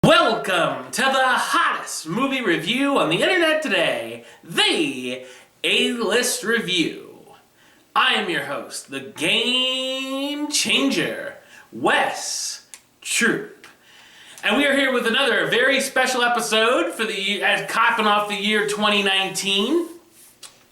Welcome to the hottest movie review on the internet today, the A-List Review. I am your host, the Game Changer, Wes Pick. And we are here with another very special episode for the capping off the year 2019.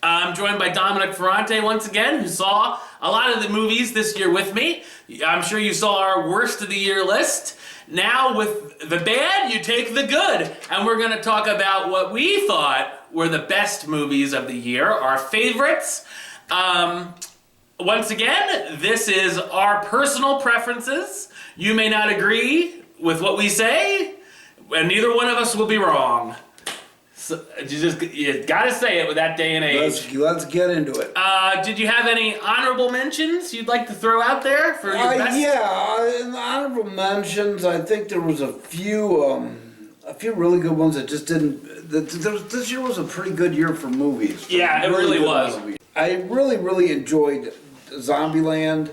I'm joined by Dominic Ferrante once again, who saw a lot of the movies this year with me. I'm sure you saw our worst of the year list. Now with the bad, you take the good. And we're going to talk about what we thought were the best movies of the year, our favorites. Once again, this is our personal preferences. You may not agree with what we say, and neither one of us will be wrong. So you gotta say it with that day and age. Let's get into it. Did you have any honorable mentions you'd like to throw out there for your best? Yeah, in the honorable mentions, I think there was a few really good ones that just didn't. This year was a pretty good year for movies. Yeah, it really was. Movies. I really enjoyed Zombieland.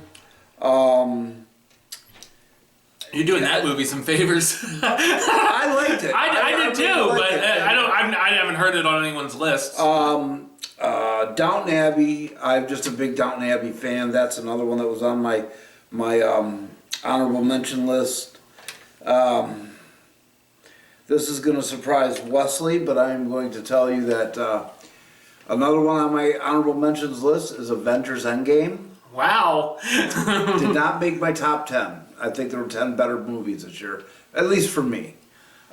You're doing that movie some favors. I liked it. I did too, but I haven't heard it on anyone's list. Downton Abbey. I'm just a big Downton Abbey fan. That's another one that was on my honorable mention list. This is going to surprise Wesley, but I'm going to tell you that another one on my honorable mentions list is Avengers Endgame. Wow. Did not make my top 10. I think there were 10 better movies this year, at least for me.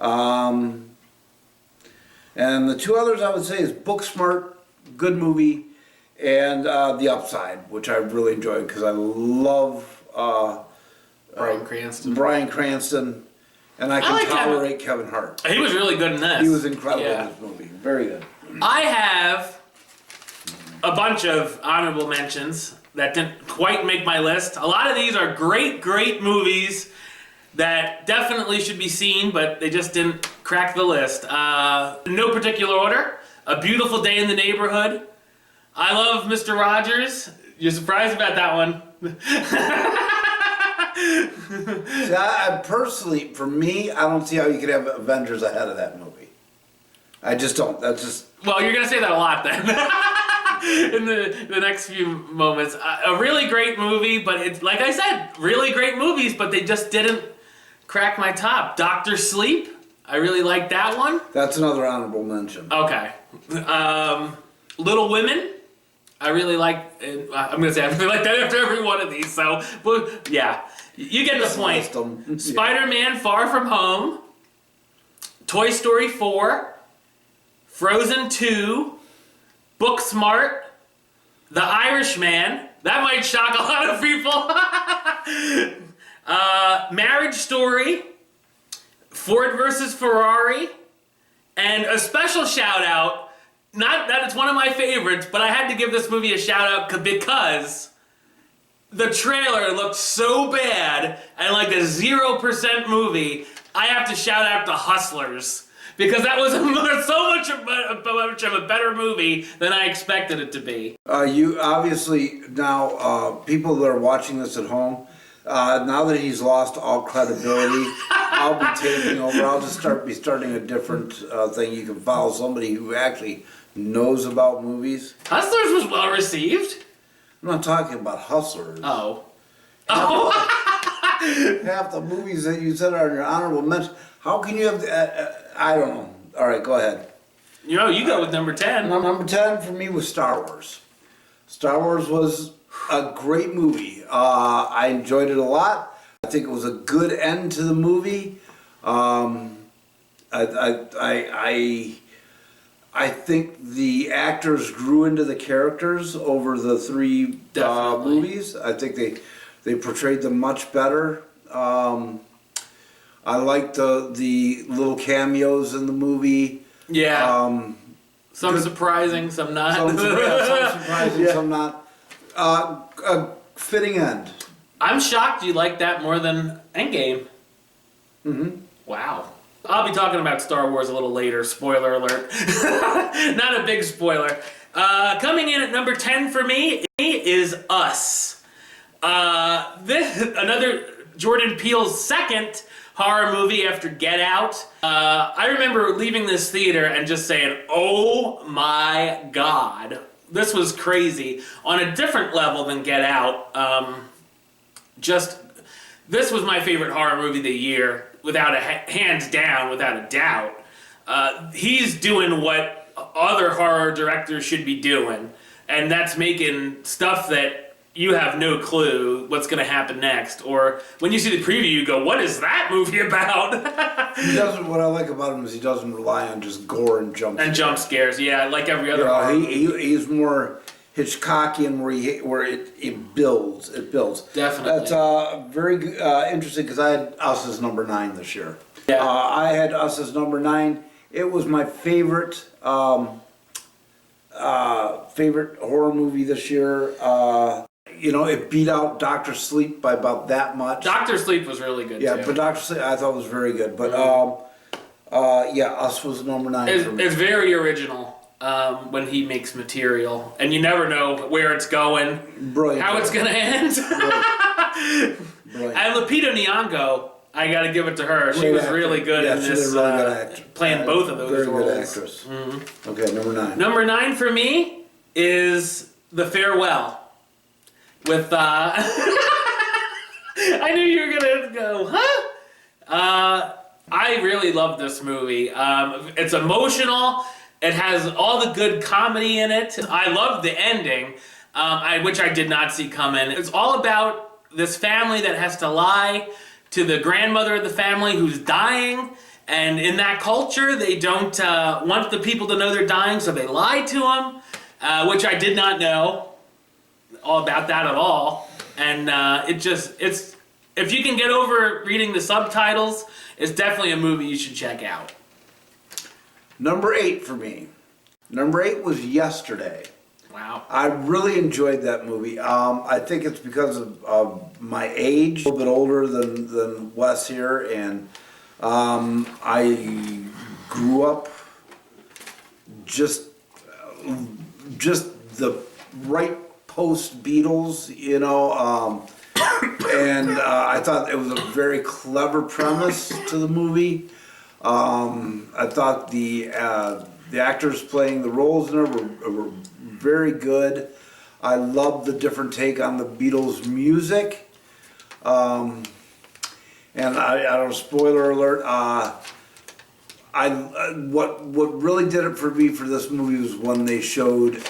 And the two others I would say is Booksmart, good movie, and The Upside, which I really enjoyed because I love Bryan Cranston, and I can tolerate Kevin Hart. He was really good in this. He was incredible in this movie. Very good. I have a bunch of honorable mentions that didn't quite make my list. A lot of these are great movies that definitely should be seen, but they just didn't crack the list. No particular order. A Beautiful Day in the Neighborhood. I Love Mr. Rogers. You're surprised about that one. See, I personally, for me, I don't see how you could have Avengers ahead of that movie. I just don't. That's just... Well, you're going to say that a lot then. In the next few moments. A really great movie, but it's, like I said, really great movies, but they just didn't crack my top. Dr. Sleep, I really like that one. That's another honorable mention. Okay. Little Women, I really like, I'm going to say I really like that after every one of these, so, but, yeah. You get the point. Yeah. Spider-Man Far From Home, Toy Story 4, Frozen 2, Booksmart, The Irishman, that might shock a lot of people. Marriage Story, Ford versus Ferrari, and a special shout out, not that it's one of my favorites, but I had to give this movie a shout out because the trailer looked so bad and like a 0% movie, I have to shout out to Hustlers. Because that was so much of a better movie than I expected it to be. You obviously now, people that are watching this at home, now that he's lost all credibility, I'll be taking over. I'll just be starting a different thing. You can follow somebody who actually knows about movies. Hustlers was well received. I'm not talking about Hustlers. Oh. Half the movies that you said are in your honorable mention. How can you have... I don't know. All right, go ahead. You go with number 10. Number 10 for me was Star Wars. Star Wars was a great movie. I enjoyed it a lot. I think it was a good end to the movie. I think the actors grew into the characters over the three movies. I think they portrayed them much better. I liked the little cameos in the movie. Yeah. Some surprising, some not. Some surprising, some not. A fitting end. I'm shocked you like that more than Endgame. Mm-hmm. Wow. I'll be talking about Star Wars a little later. Spoiler alert. Not a big spoiler. Coming in at number 10 for me is Us. Another Jordan Peele's second horror movie after Get Out. I remember leaving this theater and just saying, oh my God, this was crazy. On a different level than Get Out, this was my favorite horror movie of the year, hands down, without a doubt. He's doing what other horror directors should be doing, and that's making stuff that you have no clue what's going to happen next. Or when you see the preview, you go, what is that movie about? What I like about him is he doesn't rely on just gore and jump scares. And jump scares, yeah, like every other horror movie. He's more Hitchcockian where it builds. It builds. Definitely. That's very interesting because I had Us as number 9 this year. Yeah. I had Us as number 9. It was my favorite favorite horror movie this year. It beat out Doctor Sleep by about that much. Doctor Sleep was really good, yeah, too. but Doctor Sleep I thought was very good. But Us was number 9 for me. It's very original when he makes material, and you never know where it's going, Brilliant. how it's going to end. Brilliant. And Lupita Nyong'o, I got to give it to her. She was really good in this, playing both of those roles. Very good actress. Mm-hmm. Okay, number 9. Number 9 for me is The Farewell. With, I knew you were going to go, huh? I really love this movie. It's emotional. It has all the good comedy in it. I love the ending, which I did not see coming. It's all about this family that has to lie to the grandmother of the family who's dying. And in that culture, they don't want the people to know they're dying, so they lie to them, which I did not know all about that at all. And if you can get over reading the subtitles, it's definitely a movie you should check out. Number 8 for me. Number 8 was Yesterday. Wow. I really enjoyed that movie. I think it's because of my age, a little bit older than Wes here, and I grew up just the right post-Beatles, and I thought it was a very clever premise to the movie. I thought the actors playing the roles in it were very good. I loved the different take on the Beatles' music. And I don't know, spoiler alert. What really did it for me for this movie was when they showed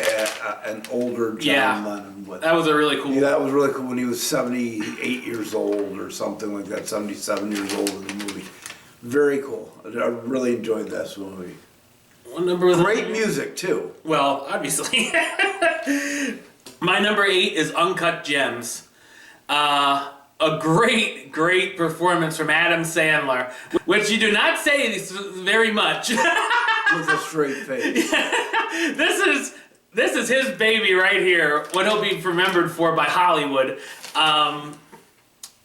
an older John Lennon. That was a really cool. Yeah, that was really cool when he was 78 years old or something like that, 77 years old in the movie. Very cool. I really enjoyed this movie. What number was Great music too. Well, obviously. My number 8 is Uncut Gems. A great performance from Adam Sandler, which you do not say very much. With a straight face. This is his baby right here, what he'll be remembered for by Hollywood.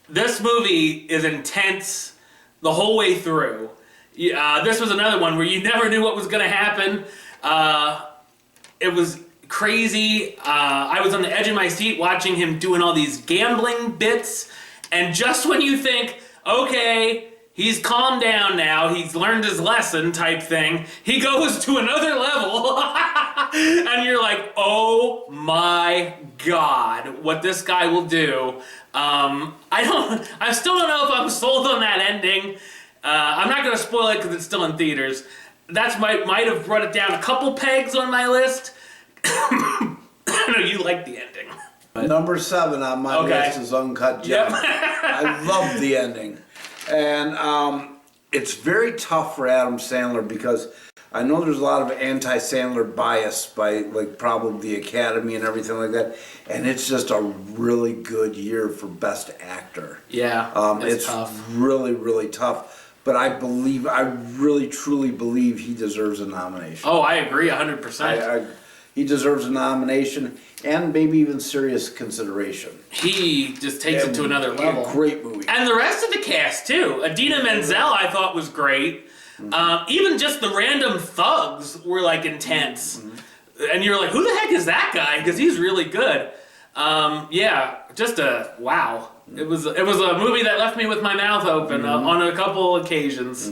This movie is intense the whole way through. This was another one where you never knew what was going to happen. It was crazy. I was on the edge of my seat watching him doing all these gambling bits. And just when you think, okay, he's calmed down now, he's learned his lesson type thing, he goes to another level. And you're like, oh my God, what this guy will do. I still don't know if I'm sold on that ending. I'm not going to spoil it because it's still in theaters. That might have brought it down a couple pegs on my list. I know you like the ending. Number 7 on my list is Uncut Gems. Yep. I love the ending. And it's very tough for Adam Sandler because I know there's a lot of anti-Sandler bias by probably the Academy and everything like that. And it's just a really good year for Best Actor. Yeah, it's tough. Really, really tough. But I really, truly believe he deserves a nomination. Oh, I agree 100%. He deserves a nomination and maybe even serious consideration. He just takes it to another level. Great movie. And the rest of the cast, too. Idina Menzel, I thought, was great. Mm-hmm. Even just the random thugs were, intense. Mm-hmm. And you're like, who the heck is that guy? Because he's really good. Wow. It was a movie that left me with my mouth open on a couple occasions.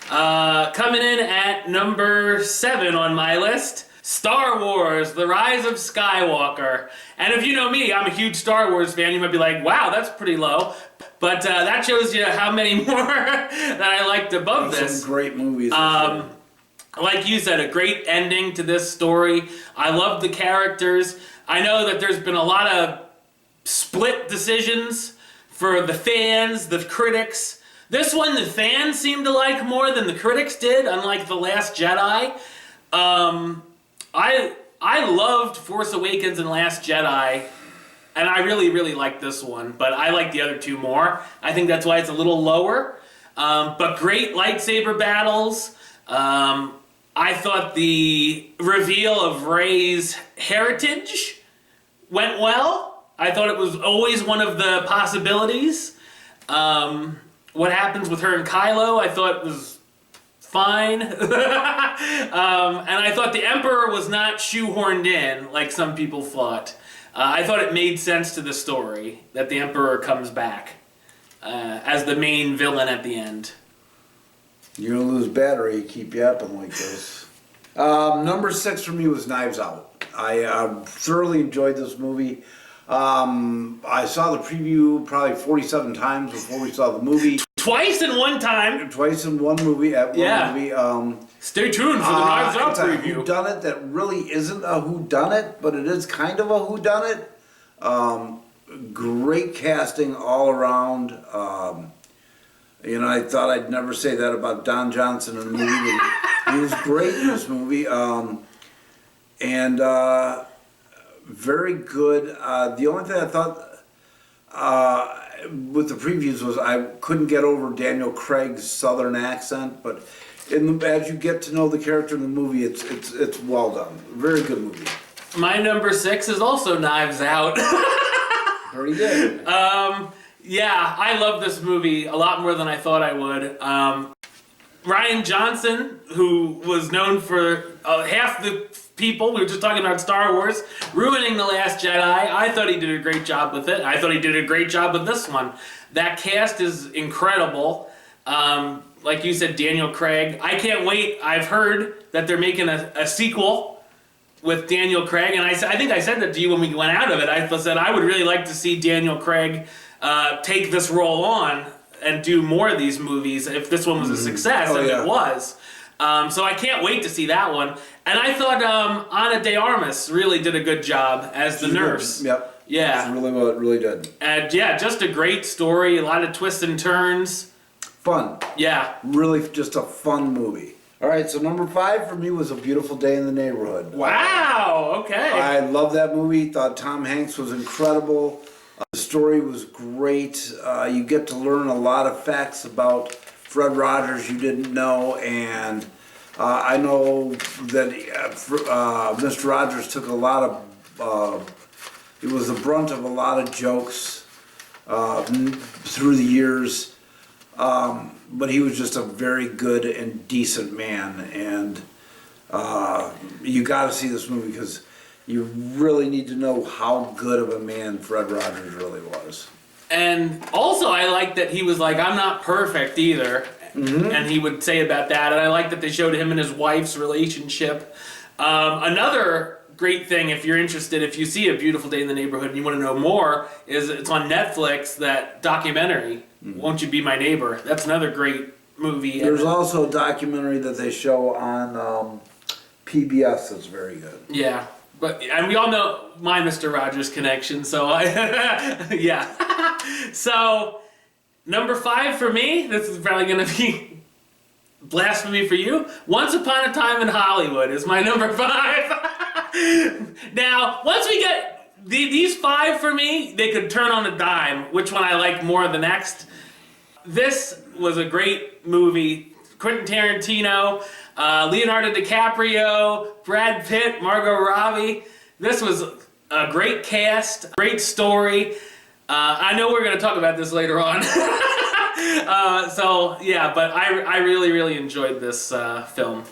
Coming in at number 7 on my list, Star Wars: The Rise of Skywalker. And if you know me, I'm a huge Star Wars fan. You might be like, wow, that's pretty low. But that shows you how many more that I liked above this. Some great movies. Like you said, a great ending to this story. I love the characters. I know that there's been a lot of split decisions for the fans, the critics. This one, the fans seemed to like more than the critics did, unlike The Last Jedi. I loved Force Awakens and Last Jedi, and I really, really liked this one, but I like the other two more. I think that's why it's a little lower. But great lightsaber battles. I thought the reveal of Rey's heritage went well. I thought it was always one of the possibilities. What happens with her and Kylo, I thought was fine. And I thought the Emperor was not shoehorned in like some people thought. I thought it made sense to the story that the Emperor comes back as the main villain at the end. You're gonna lose battery, keep yapping like this. Number 6 for me was Knives Out. I thoroughly enjoyed this movie. I saw the preview probably 47 times before we saw the movie. Twice in one time. Twice in one movie movie. Stay tuned for the Knives Out it's preview. A whodunit that really isn't a whodunit, but it is kind of a whodunit. Great casting all around. I thought I'd never say that about Don Johnson in the movie. He was great in this movie. Very good. The only thing I thought with the previews was I couldn't get over Daniel Craig's southern accent, but as you get to know the character in the movie, it's well done. Very good movie. My number 6 is also Knives Out. Very good. Yeah, I love this movie a lot more than I thought I would. Rian Johnson, who was known for half the people, we were just talking about Star Wars, ruining The Last Jedi. I thought he did a great job with it. I thought he did a great job with this one. That cast is incredible. Like you said, Daniel Craig. I can't wait. I've heard that they're making a sequel with Daniel Craig, and I think I said that to you when we went out of it. I said I would really like to see Daniel Craig take this role on and do more of these movies if this one was a success, it was. So I can't wait to see that one. And I thought Ana de Armas really did a good job as the nurse. Yep. Yeah. That's really what it really did. And yeah, just a great story, a lot of twists and turns. Fun. Yeah. Really just a fun movie. All right, so number 5 for me was A Beautiful Day in the Neighborhood. Wow, okay. I love that movie. Thought Tom Hanks was incredible. The story was great. You get to learn a lot of facts about Fred Rogers you didn't know, and I know that Mr. Rogers took a lot of, it was the brunt of a lot of jokes through the years, but he was just a very good and decent man, and you got to see this movie because you really need to know how good of a man Fred Rogers really was. And also I like that he was like, I'm not perfect either. And he would say about that. And I like that they showed him and his wife's relationship. Another great thing, if you're interested, if you see A Beautiful Day in the Neighborhood and you want to know more, is it's on Netflix, that documentary, Won't You Be My Neighbor? That's another great movie. There's also a documentary that they show on PBS that's very good. Yeah. And we all know my Mr. Rogers connection, so yeah. So, number 5 for me, this is probably going to be blasphemy for you. Once Upon a Time in Hollywood is my number 5. Now, once we get these 5 for me, they could turn on a dime, which one I like more the next. This was a great movie. Quentin Tarantino, Leonardo DiCaprio, Brad Pitt, Margot Robbie. This was a great cast, great story. I know we're going to talk about this later on. So, yeah, but I really, really enjoyed this film.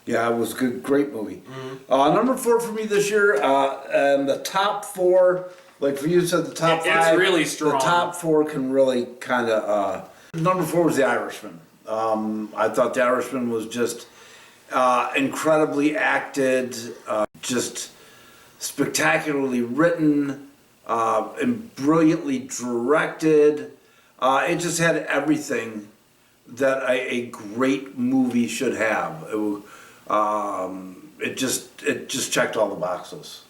Yeah, it was a great movie. Number 4 for me this year, and the top 4 like for you said, the top It's five. really strong. The top four can really kind of. Number 4 was The Irishman. I thought The Irishman was just incredibly acted, just spectacularly written, and brilliantly directed. It just had everything that a great movie should have. It just checked all the boxes.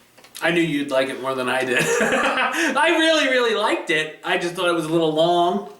I knew you'd like it more than I did. I really, really liked it. I just thought it was a little long.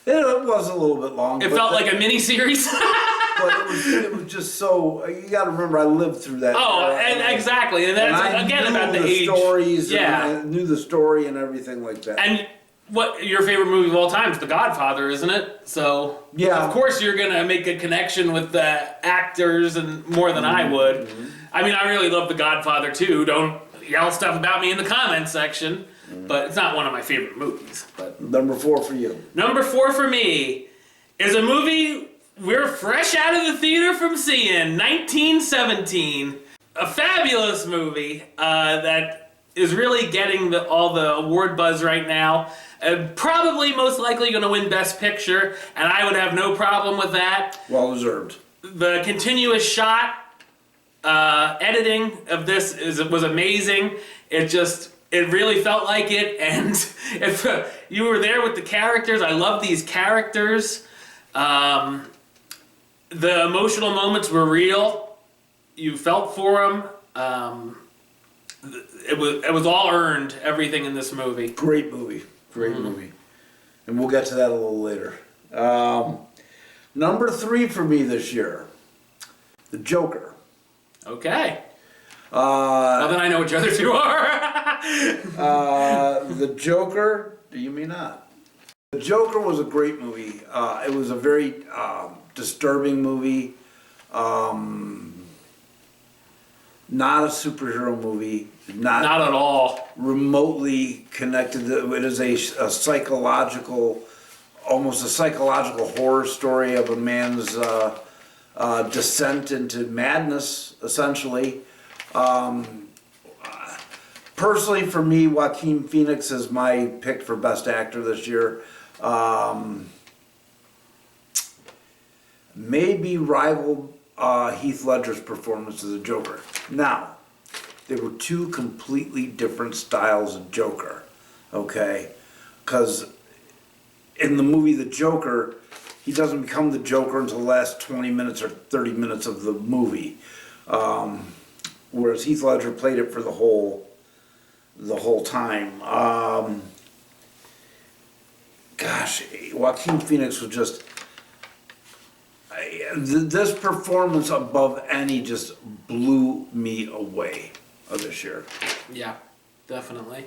It was a little bit long. It felt like a mini-series. But it was just so. You got to remember, I lived through that. Oh, and exactly, and that's I again knew about the age. Stories. Yeah, And I knew the story and everything like that. and what your favorite movie of all time is The Godfather, isn't it? So Yeah. of course you're gonna make a connection with the actors and more than I would. Mm-hmm. I mean, I really love The Godfather too. Don't yell stuff about me in the comments section. But it's not one of my favorite movies. But Number 4 for you. number 4 for me is a movie we're fresh out of the theater from seeing, 1917. A fabulous movie that is really getting all the award buzz right now. Probably most likely going to win Best Picture, and I would have no problem with that. Well deserved. The continuous shot editing of this was amazing. It really felt like it, and if you were there with the characters, I love these characters. The emotional moments were real. You felt for them. It was all earned, everything in this movie. Great movie. Great movie. And we'll get to that a little later. Number 3 for me this year, The Joker. Okay. Well, then I know which other two are. The Joker, you may not. The Joker was a great movie. It was a very disturbing movie. Not a superhero movie. Not at all. Remotely connected. It is a psychological, almost a psychological horror story of a man's descent into madness, essentially. Personally, for me, Joaquin Phoenix is my pick for Best Actor this year. Maybe rivaled Heath Ledger's performance as a Joker. Now, there were two completely different styles of Joker, okay? Because in the movie The Joker, he doesn't become the Joker until the last 20 minutes or 30 minutes of the movie. Whereas Heath Ledger played it for the whole time. Joaquin Phoenix was just... this performance above any just blew me away this year. Yeah, definitely.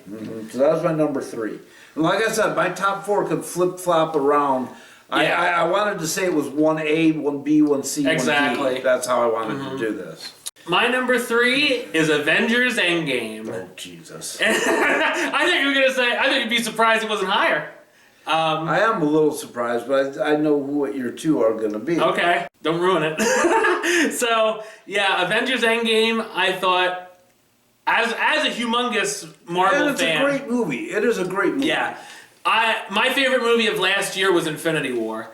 So that was my number 3. And like I said, my top 4 could flip-flop around. Yeah. I wanted to say it was 1A, 1B, 1C, 1D. Exactly. That's how I wanted to do this. My number 3 is Avengers Endgame. Oh, Jesus. I think you'd be surprised it wasn't higher. I am a little surprised, but I know what your 2 are going to be. Okay, don't ruin it. So, yeah, Avengers Endgame, I thought, as a humongous Marvel fan... And it's a great movie. It is a great movie. Yeah. My favorite movie of last year was Infinity War.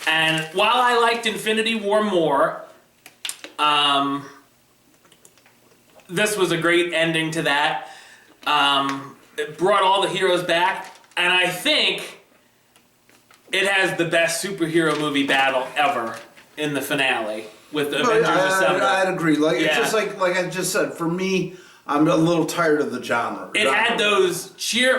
And while I liked Infinity War more, this was a great ending to that. It brought all the heroes back, and I think it has the best superhero movie battle ever in the finale with the Avengers Assemble. I'd agree. It's Yeah. just like I just said. For me, I'm a little tired of the genre. It had those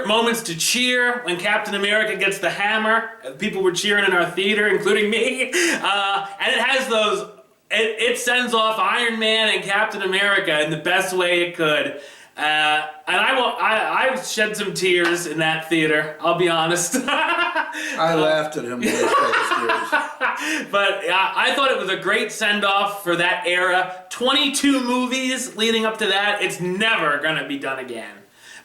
moments to cheer when Captain America gets the hammer. People were cheering in our theater, including me. And it has those. It sends off Iron Man and Captain America in the best way it could. And I shed some tears in that theater, I'll be honest. I laughed at him when he shed his tears. But I thought it was a great send-off for that era. 22 movies leading up to that. It's never going to be done again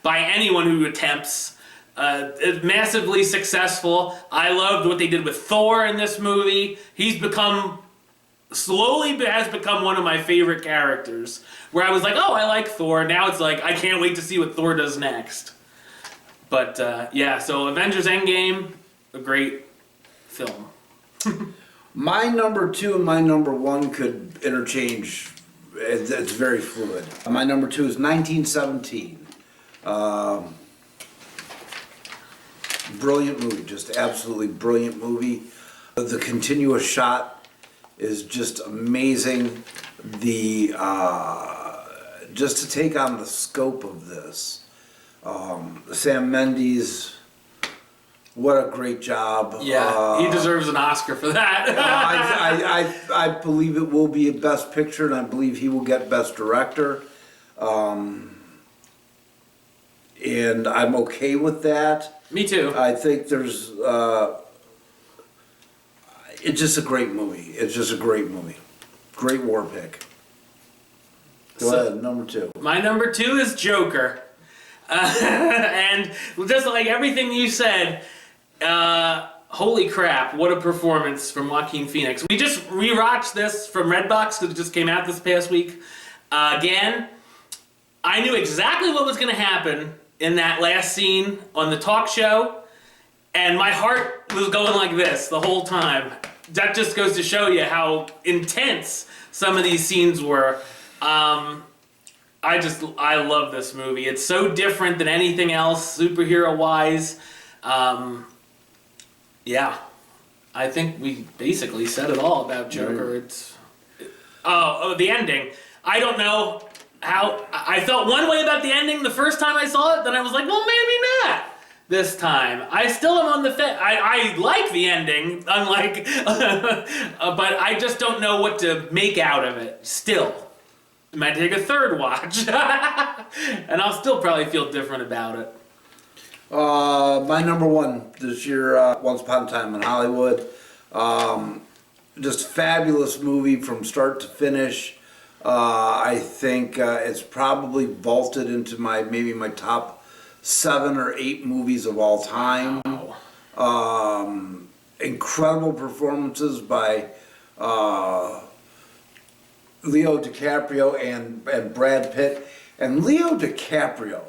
by anyone who attempts. It's massively successful. I loved what they did with Thor in this movie. He's slowly has become one of my favorite characters. Where I was like, oh, I like Thor. Now it's like, I can't wait to see what Thor does next. But yeah, so Avengers Endgame, a great film. My number 2 and my number 1 could interchange. It's very fluid. My number 2 is 1917. Brilliant movie, just absolutely brilliant movie. The continuous shot is just amazing. The just to take on the scope of this, Sam Mendes, what a great job. Yeah, he deserves an Oscar for that. I believe it will be a Best Picture, and I believe he will get Best Director. And I'm okay with that. Me too. I think there's, it's just a great movie. It's just a great movie. Great war pick. Go ahead, number 2. My number 2 is Joker. And just like everything you said, holy crap, what a performance from Joaquin Phoenix. We just rewatched this from Redbox because it just came out this past week. Again, I knew exactly what was going to happen in that last scene on the talk show, and my heart was going like this the whole time. That just goes to show you how intense some of these scenes were. I love this movie. It's so different than anything else, superhero-wise. Yeah, I think we basically said it all about Joker. Right. The ending. I don't know how. I felt one way about the ending the first time I saw it, then I was like, well, maybe not this time. I still am on the fence. I like the ending, unlike, but I just don't know what to make out of it still. It might take a third watch, and I'll still probably feel different about it. My number 1 this year, Once Upon a Time in Hollywood. Just fabulous movie from start to finish. I think it's probably vaulted into maybe my top 7 or 8 movies of all time. Wow. Incredible performances by Leo DiCaprio and Brad Pitt. And Leo DiCaprio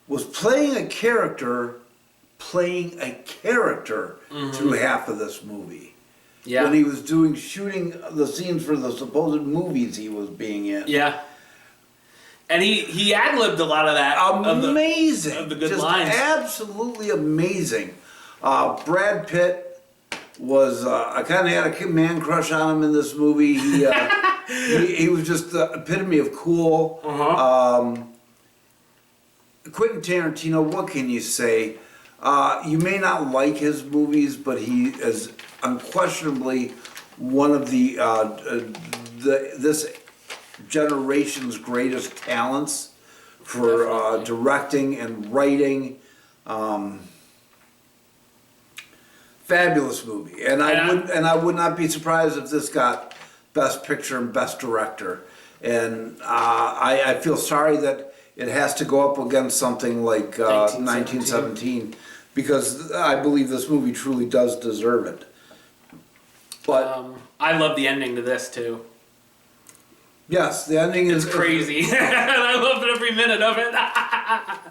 was playing a character through half of this movie. Yeah. When he was shooting the scenes for the supposed movies he was being in. Yeah. And he ad-libbed a lot of that. Amazing. Of the good just lines. Absolutely amazing. Brad Pitt was, I kind of had a man crush on him in this movie. He was just the epitome of cool. Quentin Tarantino, what can you say? You may not like his movies, but he is unquestionably one of this generation's greatest talents for directing and writing. Fabulous movie, and I would not be surprised if this got Best Picture and Best Director. And I feel sorry that it has to go up against something like 1917, because I believe this movie truly does deserve it. But I love the ending to this too. Yes, the ending is crazy. I love every minute of it.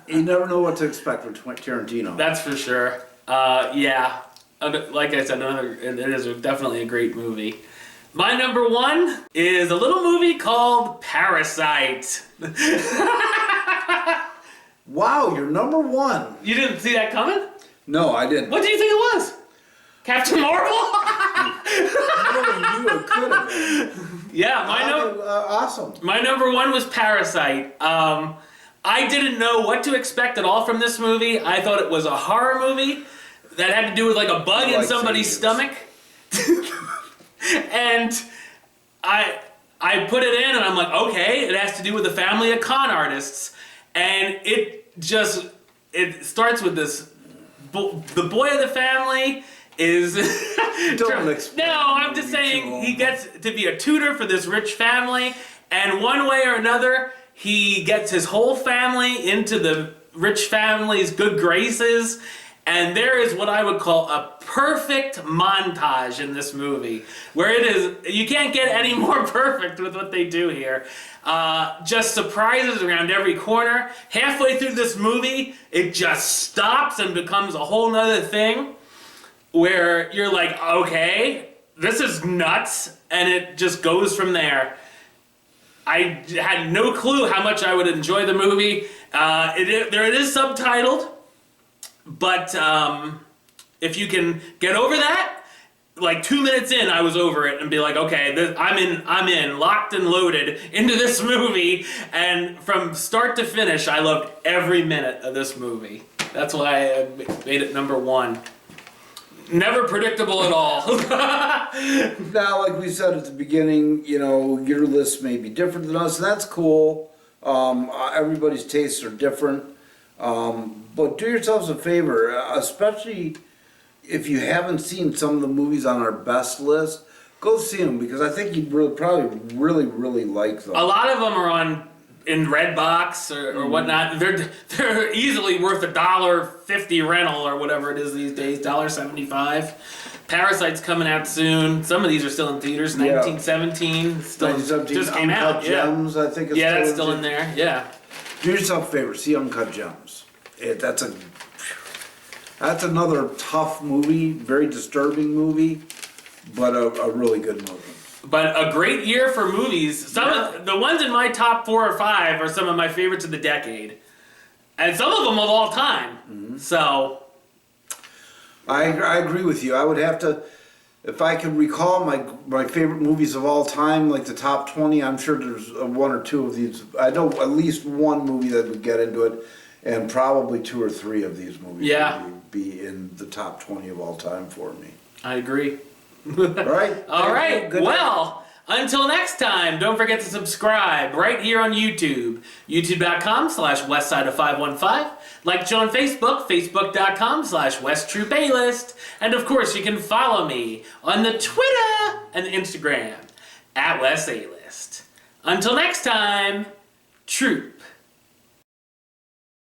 You never know what to expect from Tarantino. That's for sure. Yeah, like I said, it is definitely a great movie. My number 1 is a little movie called Parasite. Wow, you're number 1. You didn't see that coming? No, I didn't. What do you think it was? Captain Marvel? You could have been. Yeah, awesome. My number 1 was Parasite. I didn't know what to expect at all from this movie. I thought it was a horror movie that had to do with like a bug in somebody's stomach. And I put it in and I'm like, okay, it has to do with a family of con artists. And it starts with this, the boy of the family is... Don't explain. No, I'm just saying he gets to be a tutor for this rich family, and one way or another, he gets his whole family into the rich family's good graces, And there is what I would call a perfect montage in this movie, where it is, you can't get any more perfect with what they do here. Just surprises around every corner. Halfway through this movie, it just stops and becomes a whole nother thing, where you're like, okay, this is nuts, and it just goes from there. I had no clue how much I would enjoy the movie. It is subtitled, but if you can get over that, like 2 minutes in, I was over it and be like, okay, I'm in, locked and loaded into this movie, and from start to finish, I loved every minute of this movie. That's why I made it number one. Never predictable at all. Now, like we said at the beginning, you know, your list may be different than us, and that's cool. Everybody's tastes are different. But do yourselves a favor, especially if you haven't seen some of the movies on our best list, go see them, because I think you'd probably really like them. A lot of them are in Redbox or whatnot. They're easily worth $1.50 rental or whatever it is these days, $1.75. Parasite's coming out soon. Some of these are still in theaters. 1917 still 1917, just came out. Uncut Gems, I think it's that's still in there. Yeah. Do yourself a favor, see Uncut Gems. That's another tough movie, very disturbing movie, but a really good movie. But a great year for movies. Some of the ones in my top 4 or 5 are some of my favorites of the decade, and some of them of all time. Mm-hmm. So, I agree with you. I would have to, if I could recall my favorite movies of all time, like the top 20. I'm sure there's 1 or 2 of these. I know at least one movie that would get into it, and probably 2 or 3 of these movies would be in the top 20 of all time for me. I agree. All right. All right. Well, until next time, don't forget to subscribe right here on YouTube. YouTube.com/Westside515. Like Joe on Facebook, Facebook.com/WestTroopaList. And of course, you can follow me on the Twitter and the Instagram @WestAList. Until next time, Troop.